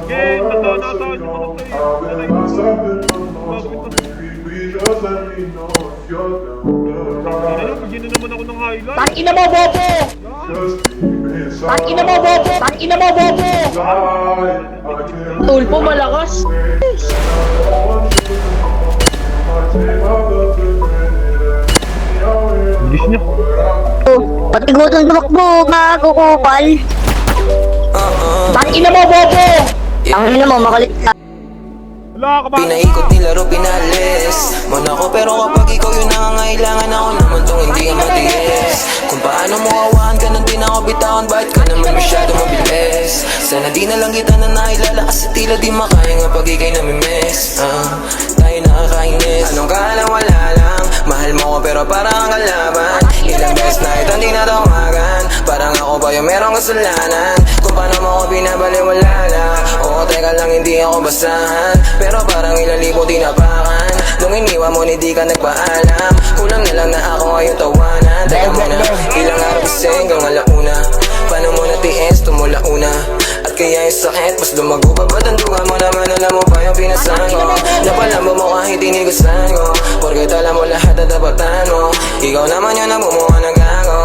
Game, totoo bigyan na naman ako ng highlight. Tangina mo, bobo! Tangina mo, bobo! Tangina mo, bobo! Tulpo malakas. Bilis niya. Pati gutong tumakbo, makakukupal. Tangina mo, bobo! Tangina mo, makulit ka. Wala ka ba? Pinaikot nilaro, pinalis Mon ako pero kapag ikaw yung nangangailangan ako naman tong hindi ka matiis. Kung paano mo awahan ka nang di na ako bitawan, bakit ka naman masyado mabilis? Sana di na lang kita na nailala kasi tila di makaya nga pag ikay namimiss. Tayo nakakainis. Anong kala wala lang, mahal mo ko pero parang ang kalaban. Ilang beses na ito hindi natawagan, parang ako ba yung merong kasalanan? Kung paano mo ko binabaliwala lang. Oo teka lang hindi ako basahan, pero parang ilang libo tinapakan. Nung iniwan mo hindi ka nagpaalam, kulang na lang na ako ngayon tawanan. Teka muna, ilang araw kasi hanggang alauna. Paano mo natiis, tumula una. At kaya yung sakit, mas lumago pa. Ba't ang duga mo naman, alam mo ba yung pinasan ko? Napalamo mo kahit inigusan ko, porket alam mo lahat na tapatan mo. Ikaw naman yung namumuha ng gago.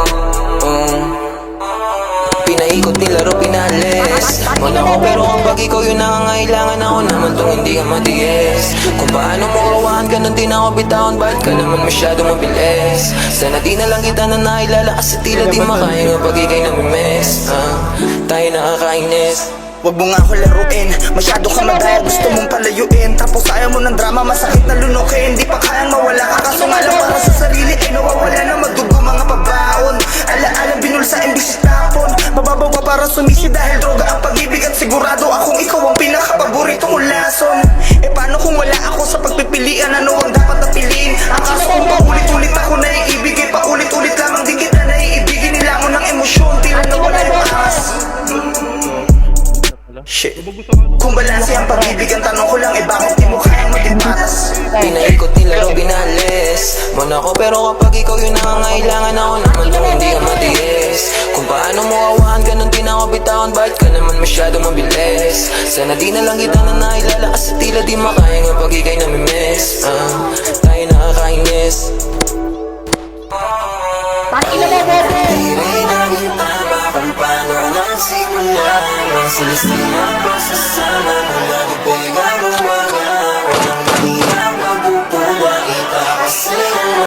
Pinaikot nilaro, pinalis Mon ako pero kapag ikaw yung nangangailangan ako naman tong hindi ka matiis. Kung paano mo awahan ka nang di na ako bitawan, bakit ka naman masyado mabilis? Sana di na lang kita na nailala kasi tila di makaya nga pag ikay namimiss. Tayo nakakainis. Wag mo nga ako laruin, masyado ka madaya, gusto mong palayuin. Tapos ayaw mo ng drama, masakit na lunukin. Di pa kayang mawala ka, kaso nga lang para sa sarili ay nawawala na magdugo mga pabaon. Ala-alang binulsa imbis tapon, mababaw ka para sumisi dahil droga ang pag-ibig. At sigurado akong ikaw ang pinakapaborito kong lason. E paano kung wala ako sa pagpipilian, ano ang dapat na piliin? Ang kaso kung paulit-ulit ako naiibigay, paulit-ulit lamang di kita naiibigin. Nilangon ng emosyon, tila nawala yung ahas. Shit. Kung balanse ang pag-ibig, ang tanong ko lang, bakit di mo kayang maging patas? Pinaikot nilaro, binalis Mon ako pero kapag ikaw yung nangangailangan ako naman tong hindi ka matiis. Kung paano mo awahan ka nang di na ako bitawan, bakit ka naman masyado mabilis? Sana di na lang kita na nailala kasi tila di makaya nga pag ikay namimiss. Tayo nakakainis. Tangina mo, bobo! Ibig na kita kung paano nagsimula. Ang silis na ang pagsasama mo lagi